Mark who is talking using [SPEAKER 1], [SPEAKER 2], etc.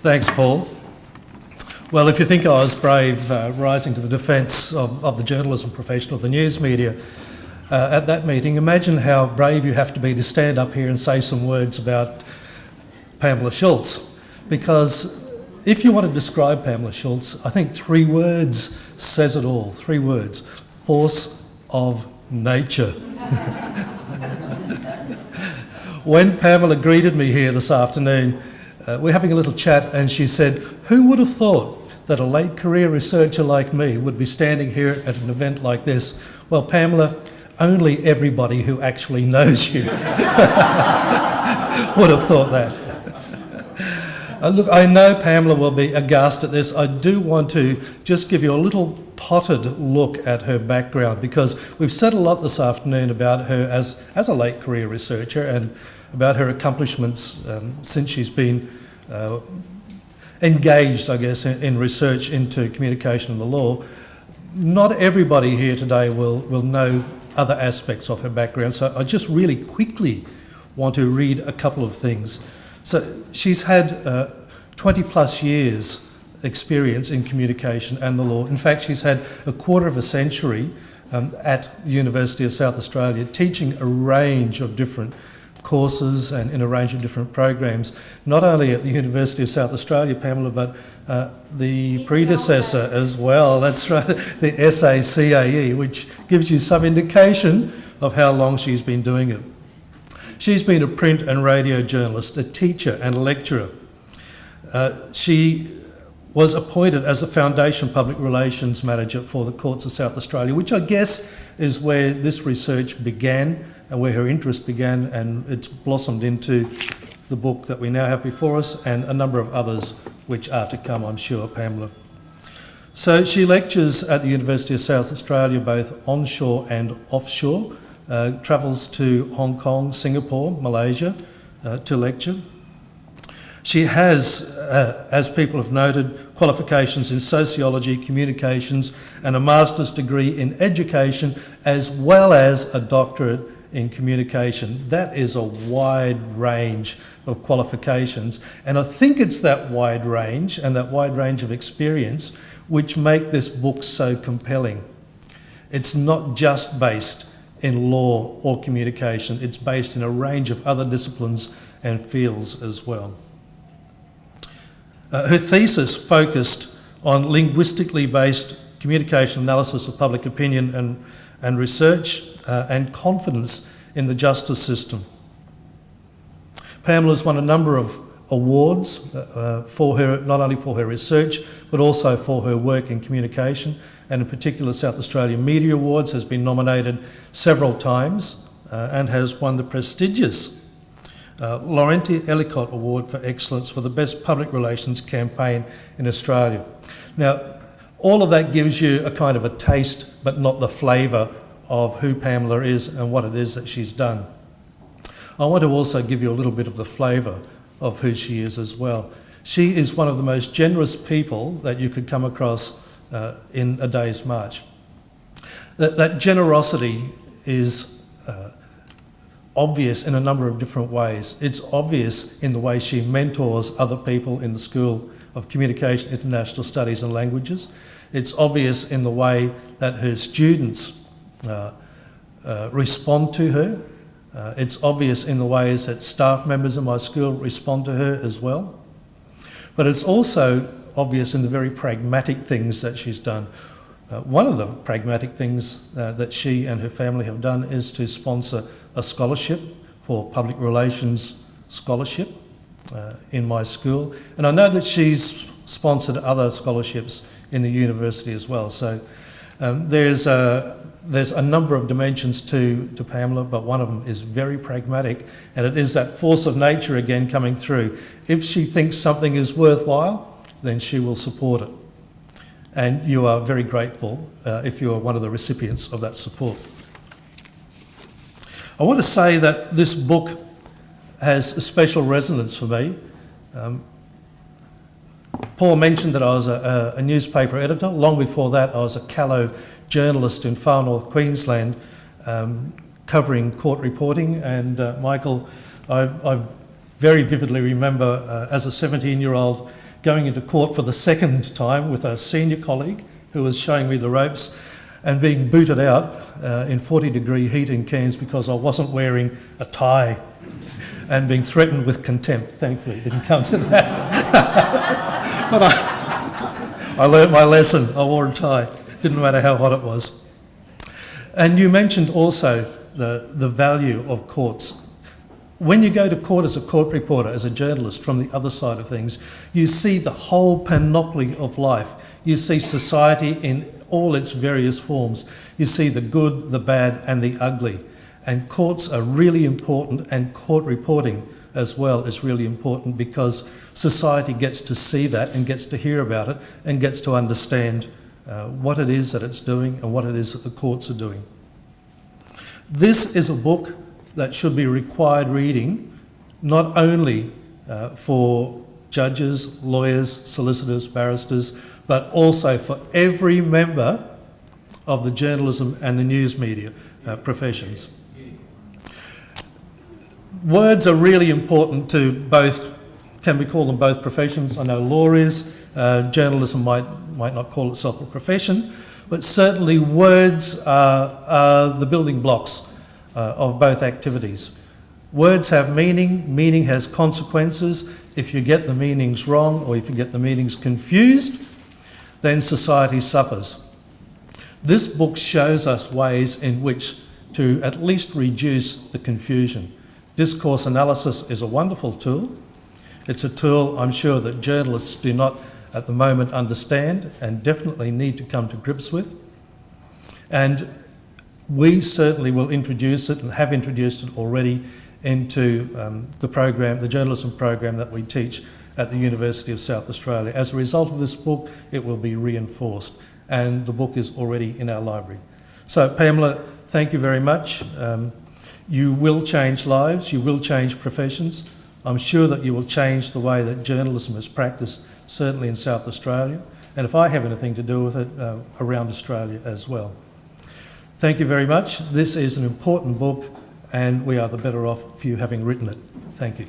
[SPEAKER 1] Thanks, Paul. Well, if you think I was brave rising to the defence of the journalism profession, of the news media at that meeting, imagine how brave you have to be to stand up here and say some words about Pamela Schulz. Because if you want to describe Pamela Schulz, I think 3 words says it all. 3 words: force of nature. When Pamela greeted me here this afternoon, we're having a little chat, and she said, "Who would have thought that a late career researcher like me would be standing here at an event like this?" Well, Pamela, only everybody who actually knows you would have thought that. Look, I know Pamela will be aghast at this. I do want to just give you a little potted look at her background, because we've said a lot this afternoon about her as a late career researcher and about her accomplishments since she's been engaged, I guess, in research into communication and the law. Not everybody here today will know other aspects of her background, so I just really quickly want to read a couple of things. So she's had 20 plus years experience in communication and the law. In fact, she's had a quarter of a century at the University of South Australia, teaching a range of different courses and in a range of different programs, not only at the University of South Australia, Pamela, but the predecessor as well. That's right, the SACAE, which gives you some indication of how long she's been doing it. She's been a print and radio journalist, a teacher and a lecturer. She was appointed as the Foundation Public Relations Manager for the Courts of South Australia, which I guess is where this research began and where her interest began, and it's blossomed into the book that we now have before us and a number of others which are to come, I'm sure, Pamela. So she lectures at the University of South Australia both onshore and offshore, travels to Hong Kong, Singapore, Malaysia to lecture. She has, as people have noted, qualifications in sociology, communications, and a master's degree in education, as well as a doctorate in communication. That is a wide range of qualifications, and I think it's that wide range and that wide range of experience which make this book so compelling. It's not just based in law or communication, it's based in a range of other disciplines and fields as well. Her thesis focused on linguistically based communication analysis of public opinion and research and confidence in the justice system. Pamela's won a number of awards for her, not only for her research, but also for her work in communication, and in particular South Australian Media Awards, has been nominated several times and has won the prestigious Laurenti Ellicott Award for Excellence for the Best Public Relations Campaign in Australia. Now, all of that gives you a kind of a taste, but not the flavour of who Pamela is and what it is that she's done. I want to also give you a little bit of the flavour of who she is as well. She is one of the most generous people that you could come across in a day's march. That generosity is obvious in a number of different ways. It's obvious in the way she mentors other people in the School of Communication, International Studies and Languages. It's obvious in the way that her students respond to her. It's obvious in the ways that staff members in my school respond to her as well. But it's also obvious in the very pragmatic things that she's done. One of the pragmatic things that she and her family have done is to sponsor a scholarship for public relations scholarship in my school. And I know that she's sponsored other scholarships in the university as well. So there's a number of dimensions to Pamela, but one of them is very pragmatic, and it is that force of nature again coming through. If she thinks something is worthwhile, then she will support it. And you are very grateful if you are one of the recipients of that support. I want to say that this book has a special resonance for me. Paul mentioned that I was a newspaper editor. Long before that, I was a callow journalist in far north Queensland covering court reporting. And Michael, I very vividly remember as a 17-year-old going into court for the second time with a senior colleague who was showing me the ropes and being booted out in 40-degree heat in Cairns because I wasn't wearing a tie and being threatened with contempt. Thankfully, it didn't come to that. But I learnt my lesson. I wore a tie. Didn't matter how hot it was. And you mentioned also the value of courts. When you go to court as a court reporter, as a journalist from the other side of things, you see the whole panoply of life. You see society in all its various forms. You see the good, the bad, and the ugly. And courts are really important, and court reporting as well is really important because society gets to see that and gets to hear about it and gets to understand what it is that it's doing and what it is that the courts are doing. This is a book that should be required reading, not only for judges, lawyers, solicitors, barristers, but also for every member of the journalism and the news media professions. Words are really important to both, can we call them both professions? I know law is, journalism might not call itself a profession, but certainly words are the building blocks of both activities. Words have meaning, meaning has consequences. If you get the meanings wrong or if you get the meanings confused, then society suffers. This book shows us ways in which to at least reduce the confusion. Discourse analysis is a wonderful tool. It's a tool I'm sure that journalists do not at the moment understand and definitely need to come to grips with. And we certainly will introduce it and have introduced it already into the program, the journalism program that we teach at the University of South Australia. As a result of this book, it will be reinforced, and the book is already in our library. So, Pamela, thank you very much. You will change lives, you will change professions. I'm sure that you will change the way that journalism is practiced, certainly in South Australia, and if I have anything to do with it, around Australia as well. Thank you very much. This is an important book, and we are the better off for you having written it. Thank you.